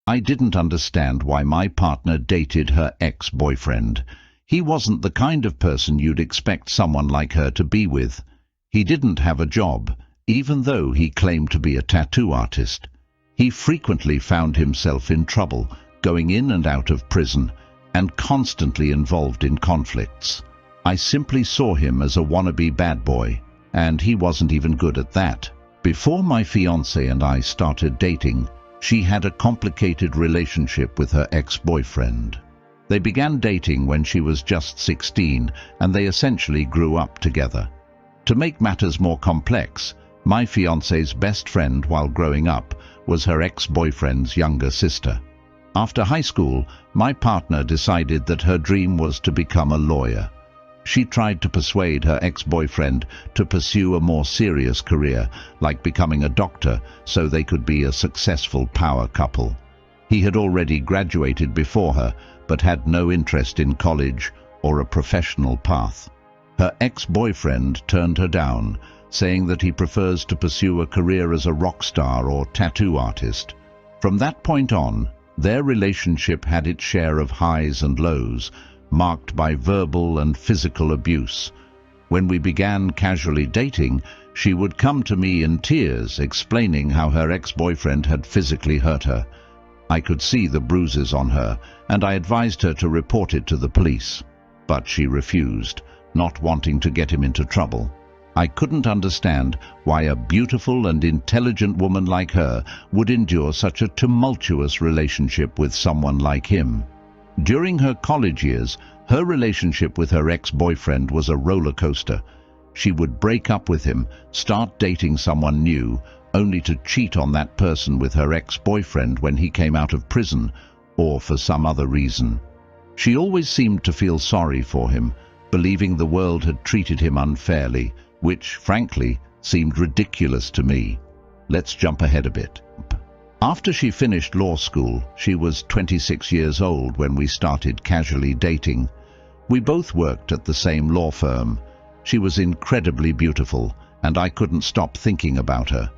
I didn't understand why my partner dated her ex-boyfriend. He wasn't the kind of person you'd expect someone like her to be with. He didn't have a job, even though he claimed to be a tattoo artist. He frequently found himself in trouble, going in and out of prison, and constantly involved in conflicts. I simply saw him as a wannabe bad boy, and he wasn't even good at that. Before my fiancée and I started dating, she had a complicated relationship with her ex-boyfriend. They began dating when she was just 16, and they essentially grew up together. To make matters more complex, my fiancée's best friend while growing up was her ex-boyfriend's younger sister. After high school, my partner decided that her dream was to become a lawyer. She tried to persuade her ex-boyfriend to pursue a more serious career, like becoming a doctor, so they could be a successful power couple. He had already graduated before her, but had no interest in college or a professional path. Her ex-boyfriend turned her down, saying that he prefers to pursue a career as a rock star or tattoo artist. From that point on, their relationship had its share of highs and lows, marked by verbal and physical abuse. When we began casually dating, she would come to me in tears, explaining how her ex-boyfriend had physically hurt her. I could see the bruises on her, and I advised her to report it to the police. But she refused, not wanting to get him into trouble. I couldn't understand why a beautiful and intelligent woman like her would endure such a tumultuous relationship with someone like him. During her college years, her relationship with her ex-boyfriend was a roller coaster. She would break up with him, start dating someone new, only to cheat on that person with her ex-boyfriend when he came out of prison, or for some other reason. She always seemed to feel sorry for him, believing the world had treated him unfairly, which, frankly, seemed ridiculous to me. Let's jump ahead a bit. After she finished law school, she was 26 years old when we started casually dating. We both worked at the same law firm. She was incredibly beautiful, and I couldn't stop thinking about her.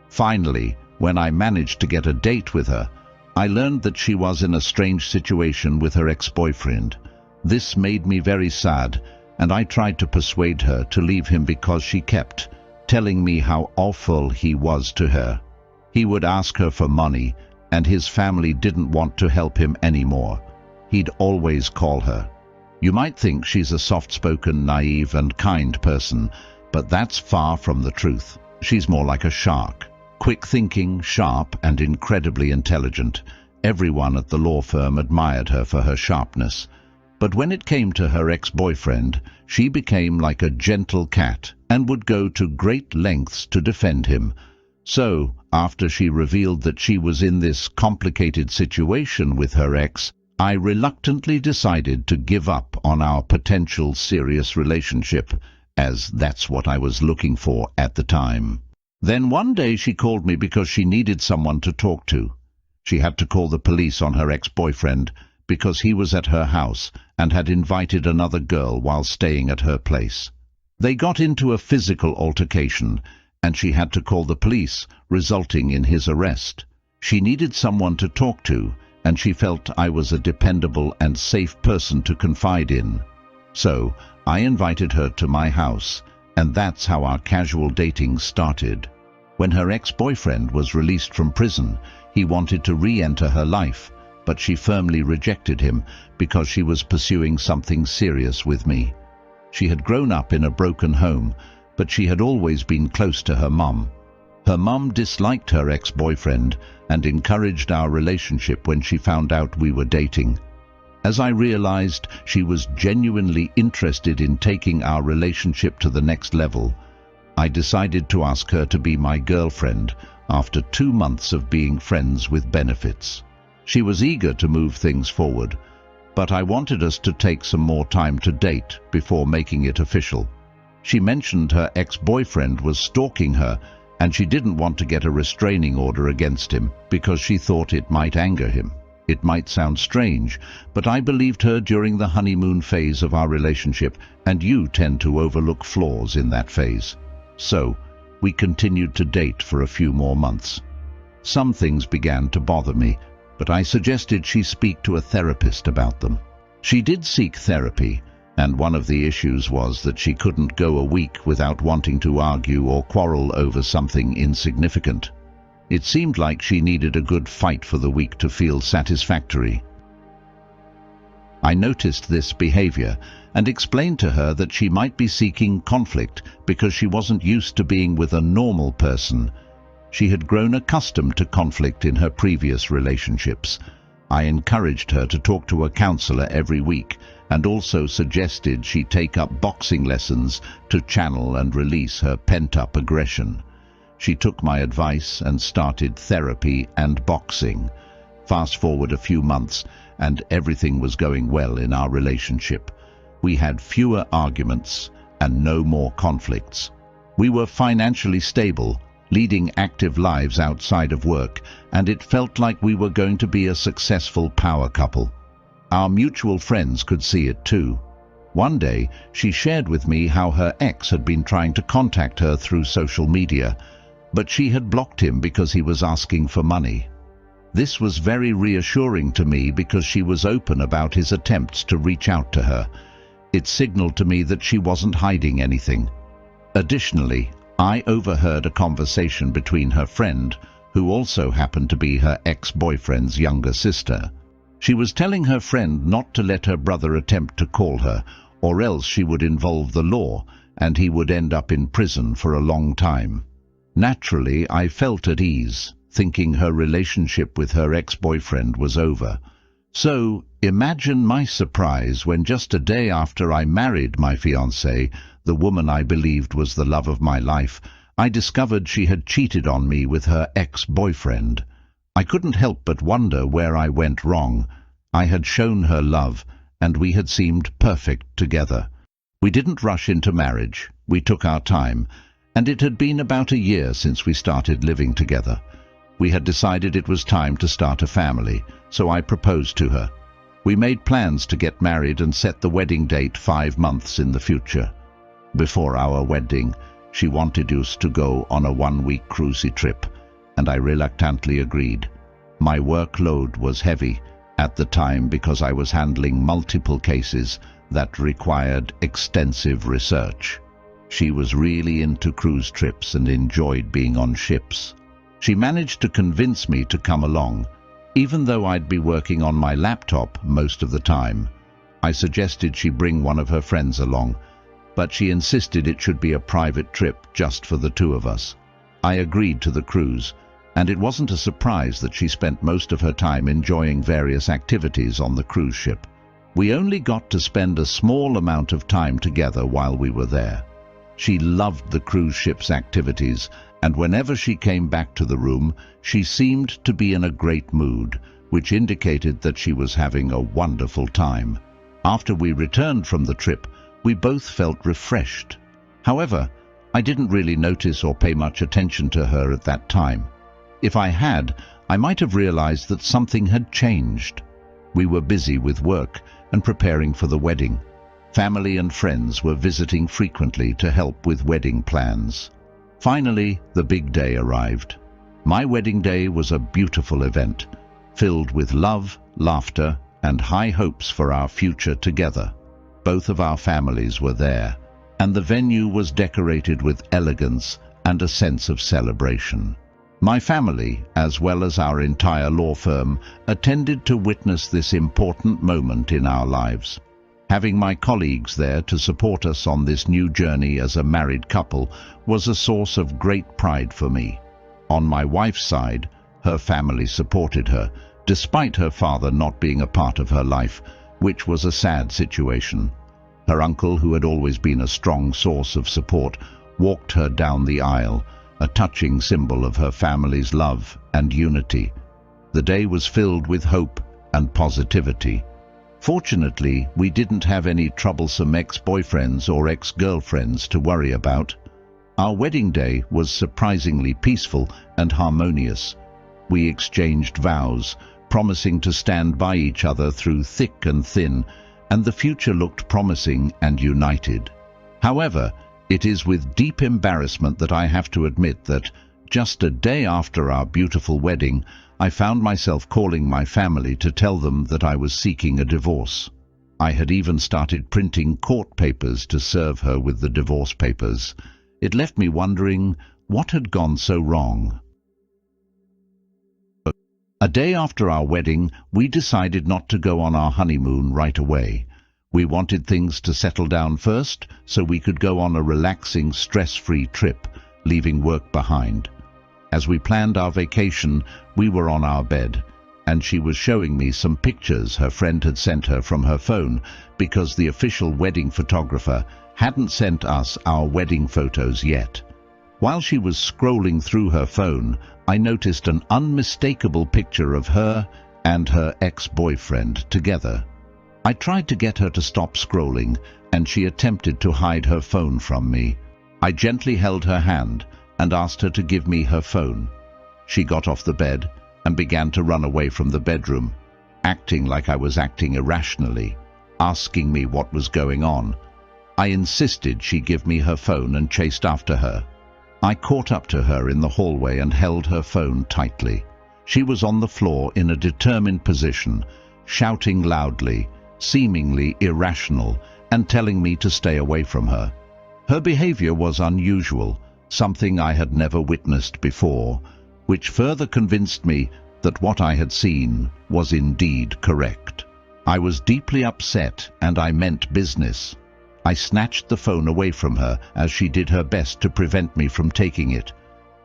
Finally, when I managed to get a date with her, I learned that she was in a strange situation with her ex-boyfriend. This made me very sad, and I tried to persuade her to leave him because she kept telling me how awful he was to her. He would ask her for money, and his family didn't want to help him anymore. He'd always call her. You might think she's a soft-spoken, naive and kind person, but that's far from the truth. She's more like a shark. Quick-thinking, sharp and incredibly intelligent. Everyone at the law firm admired her for her sharpness. But when it came to her ex-boyfriend, she became like a gentle cat and would go to great lengths to defend him. So, after she revealed that she was in this complicated situation with her ex, I reluctantly decided to give up on our potential serious relationship, as that's what I was looking for at the time. Then one day she called me because she needed someone to talk to. She had to call the police on her ex-boyfriend because he was at her house and had invited another girl while staying at her place. They got into a physical altercation, and she had to call the police, resulting in his arrest. She needed someone to talk to, and she felt I was a dependable and safe person to confide in. So I invited her to my house, and that's how our casual dating started. When her ex-boyfriend was released from prison, he wanted to re-enter her life, but she firmly rejected him because she was pursuing something serious with me. She had grown up in a broken home, but she had always been close to her mum. Her mum disliked her ex-boyfriend and encouraged our relationship when she found out we were dating. As I realized she was genuinely interested in taking our relationship to the next level, I decided to ask her to be my girlfriend after 2 months of being friends with benefits. She was eager to move things forward, but I wanted us to take some more time to date before making it official. She mentioned her ex-boyfriend was stalking her, and she didn't want to get a restraining order against him because she thought it might anger him. It might sound strange, but I believed her during the honeymoon phase of our relationship, and you tend to overlook flaws in that phase. So, we continued to date for a few more months. Some things began to bother me, but I suggested she speak to a therapist about them. She did seek therapy, and one of the issues was that she couldn't go a week without wanting to argue or quarrel over something insignificant. It seemed like she needed a good fight for the week to feel satisfactory. I noticed this behavior and explained to her that she might be seeking conflict because she wasn't used to being with a normal person. She had grown accustomed to conflict in her previous relationships. I encouraged her to talk to a counselor every week and also suggested she take up boxing lessons to channel and release her pent-up aggression. She took my advice and started therapy and boxing. Fast forward a few months, and everything was going well in our relationship. We had fewer arguments and no more conflicts. We were financially stable, leading active lives outside of work, and it felt like we were going to be a successful power couple. Our mutual friends could see it too. One day, she shared with me how her ex had been trying to contact her through social media, but she had blocked him because he was asking for money. This was very reassuring to me because she was open about his attempts to reach out to her. It signaled to me that she wasn't hiding anything. Additionally, I overheard a conversation between her friend, who also happened to be her ex-boyfriend's younger sister. She was telling her friend not to let her brother attempt to call her, or else she would involve the law, and he would end up in prison for a long time. Naturally, I felt at ease, thinking her relationship with her ex-boyfriend was over. So, imagine my surprise when just a day after I married my fiancée, the woman I believed was the love of my life, I discovered she had cheated on me with her ex-boyfriend. I couldn't help but wonder where I went wrong. I had shown her love, and we had seemed perfect together. We didn't rush into marriage. We took our time, and it had been about a year since we started living together. We had decided it was time to start a family, so I proposed to her. We made plans to get married and set the wedding date 5 months in the future. Before our wedding, she wanted us to go on a 1-week cruisy trip, and I reluctantly agreed. My workload was heavy at the time because I was handling multiple cases that required extensive research. She was really into cruise trips and enjoyed being on ships. She managed to convince me to come along, even though I'd be working on my laptop most of the time. I suggested she bring one of her friends along, but she insisted it should be a private trip just for the two of us. I agreed to the cruise, and it wasn't a surprise that she spent most of her time enjoying various activities on the cruise ship. We only got to spend a small amount of time together while we were there. She loved the cruise ship's activities, and whenever she came back to the room, she seemed to be in a great mood, which indicated that she was having a wonderful time. After we returned from the trip, we both felt refreshed. However, I didn't really notice or pay much attention to her at that time. If I had, I might have realized that something had changed. We were busy with work and preparing for the wedding. Family and friends were visiting frequently to help with wedding plans. Finally, the big day arrived. My wedding day was a beautiful event, filled with love, laughter, and high hopes for our future together. Both of our families were there, and the venue was decorated with elegance and a sense of celebration. My family, as well as our entire law firm, attended to witness this important moment in our lives. Having my colleagues there to support us on this new journey as a married couple was a source of great pride for me. On my wife's side, her family supported her, despite her father not being a part of her life, which was a sad situation. Her uncle, who had always been a strong source of support, walked her down the aisle, a touching symbol of her family's love and unity. The day was filled with hope and positivity. Fortunately, we didn't have any troublesome ex-boyfriends or ex-girlfriends to worry about. Our wedding day was surprisingly peaceful and harmonious. We exchanged vows, promising to stand by each other through thick and thin, and the future looked promising and united. However, it is with deep embarrassment that I have to admit that, just a day after our beautiful wedding, I found myself calling my family to tell them that I was seeking a divorce. I had even started printing court papers to serve her with the divorce papers. It left me wondering what had gone so wrong. A day after our wedding, we decided not to go on our honeymoon right away. We wanted things to settle down first so we could go on a relaxing, stress-free trip, leaving work behind. As we planned our vacation, we were on our bed, and she was showing me some pictures her friend had sent her from her phone because the official wedding photographer hadn't sent us our wedding photos yet. While she was scrolling through her phone, I noticed an unmistakable picture of her and her ex-boyfriend together. I tried to get her to stop scrolling, and she attempted to hide her phone from me. I gently held her hand and asked her to give me her phone. She got off the bed and began to run away from the bedroom, acting like I was acting irrationally, asking me what was going on. I insisted she give me her phone and chased after her. I caught up to her in the hallway and held her phone tightly. She was on the floor in a determined position, shouting loudly, seemingly irrational, and telling me to stay away from her. Her behavior was unusual, something I had never witnessed before, which further convinced me that what I had seen was indeed correct. I was deeply upset, and I meant business. I snatched the phone away from her as she did her best to prevent me from taking it.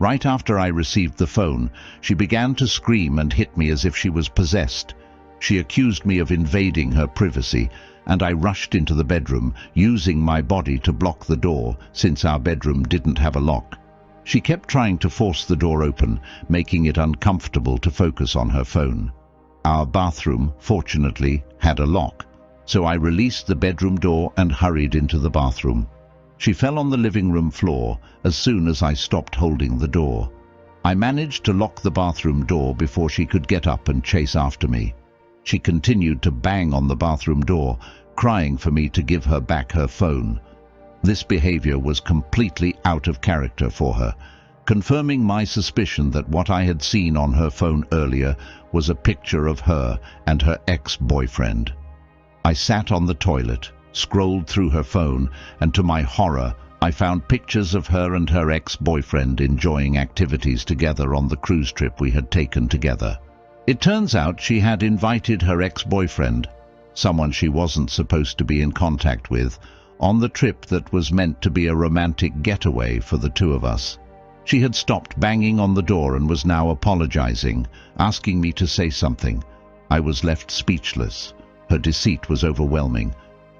Right after I received the phone, she began to scream and hit me as if she was possessed. She accused me of invading her privacy, and I rushed into the bedroom, using my body to block the door since our bedroom didn't have a lock. She kept trying to force the door open, making it uncomfortable to focus on her phone. Our bathroom, fortunately, had a lock, so I released the bedroom door and hurried into the bathroom. She fell on the living room floor as soon as I stopped holding the door. I managed to lock the bathroom door before she could get up and chase after me. She continued to bang on the bathroom door, crying for me to give her back her phone. This behavior was completely out of character for her, confirming my suspicion that what I had seen on her phone earlier was a picture of her and her ex-boyfriend. I sat on the toilet, scrolled through her phone, and to my horror, I found pictures of her and her ex-boyfriend enjoying activities together on the cruise trip we had taken together. It turns out she had invited her ex-boyfriend, someone she wasn't supposed to be in contact with, on the trip that was meant to be a romantic getaway for the two of us. She had stopped banging on the door and was now apologizing, asking me to say something. I was left speechless. Her deceit was overwhelming.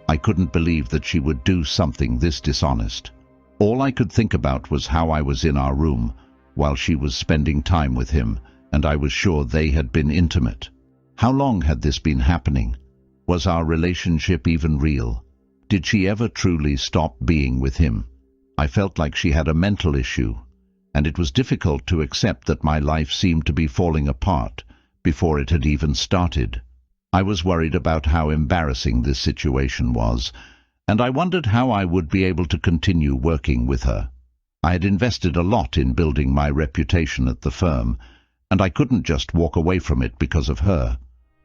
I couldn't believe that she would do something this dishonest. All I could think about was how I was in our room, while she was spending time with him, and I was sure they had been intimate. How long had this been happening? Was our relationship even real? Did she ever truly stop being with him? I felt like she had a mental issue, and it was difficult to accept that my life seemed to be falling apart before it had even started. I was worried about how embarrassing this situation was, and I wondered how I would be able to continue working with her. I had invested a lot in building my reputation at the firm, and I couldn't just walk away from it because of her.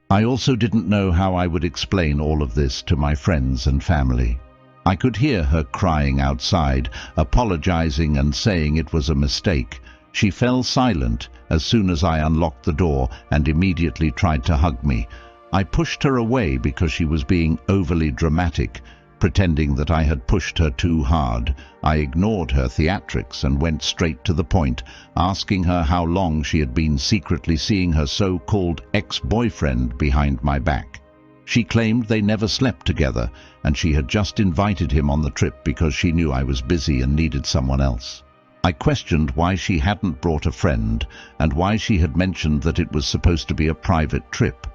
I also didn't know how I would explain all of this to my friends and family. I could hear her crying outside, apologizing and saying it was a mistake. She fell silent as soon as I unlocked the door and immediately tried to hug me. I pushed her away because she was being overly dramatic, pretending that I had pushed her too hard. I ignored her theatrics and went straight to the point, asking her how long she had been secretly seeing her so-called ex-boyfriend behind my back. She claimed they never slept together, and she had just invited him on the trip because she knew I was busy and needed someone else. I questioned why she hadn't brought a friend and why she had mentioned that it was supposed to be a private trip.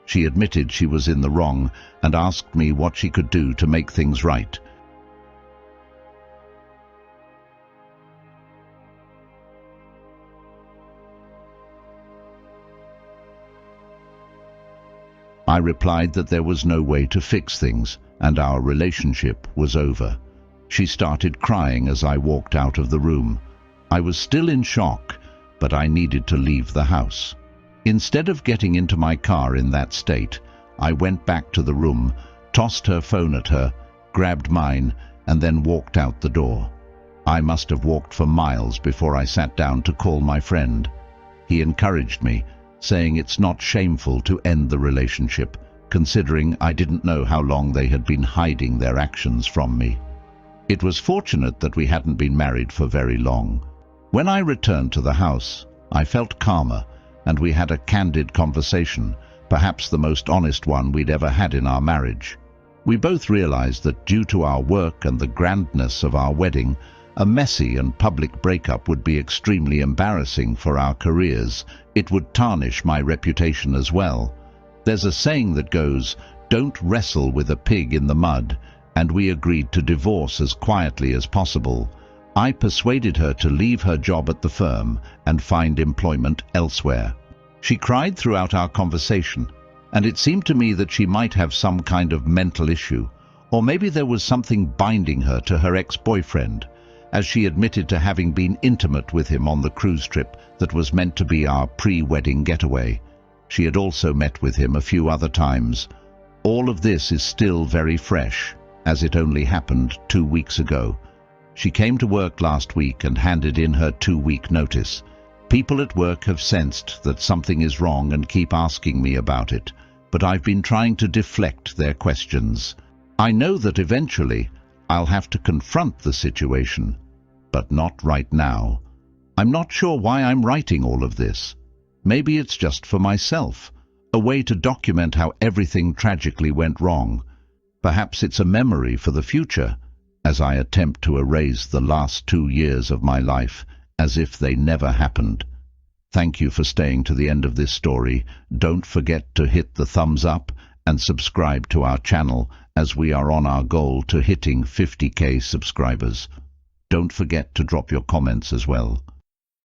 She admitted she was in the wrong and asked me what she could do to make things right. I replied that there was no way to fix things and our relationship was over. She started crying as I walked out of the room. I was still in shock, but I needed to leave the house. Instead of getting into my car in that state, I went back to the room, tossed her phone at her, grabbed mine, and then walked out the door. I must have walked for miles before I sat down to call my friend. He encouraged me, saying it's not shameful to end the relationship, considering I didn't know how long they had been hiding their actions from me. It was fortunate that we hadn't been married for very long. When I returned to the house, I felt calmer, and we had a candid conversation, perhaps the most honest one we'd ever had in our marriage. We both realized that due to our work and the grandness of our wedding, a messy and public breakup would be extremely embarrassing for our careers. It would tarnish my reputation as well. There's a saying that goes, "Don't wrestle with a pig in the mud," and we agreed to divorce as quietly as possible. I persuaded her to leave her job at the firm and find employment elsewhere. She cried throughout our conversation, and it seemed to me that she might have some kind of mental issue, or maybe there was something binding her to her ex-boyfriend, as she admitted to having been intimate with him on the cruise trip that was meant to be our pre-wedding getaway. She had also met with him a few other times. All of this is still very fresh, as it only happened 2 weeks ago. She came to work last week and handed in her 2-week notice. People at work have sensed that something is wrong and keep asking me about it, but I've been trying to deflect their questions. I know that eventually I'll have to confront the situation, but not right now. I'm not sure why I'm writing all of this. Maybe it's just for myself, a way to document how everything tragically went wrong. Perhaps it's a memory for the future, as I attempt to erase the last 2 years of my life as if they never happened. Thank you for staying to the end of this story. Don't forget to hit the thumbs up and subscribe to our channel, as we are on our goal to hitting 50K subscribers. Don't forget to drop your comments as well.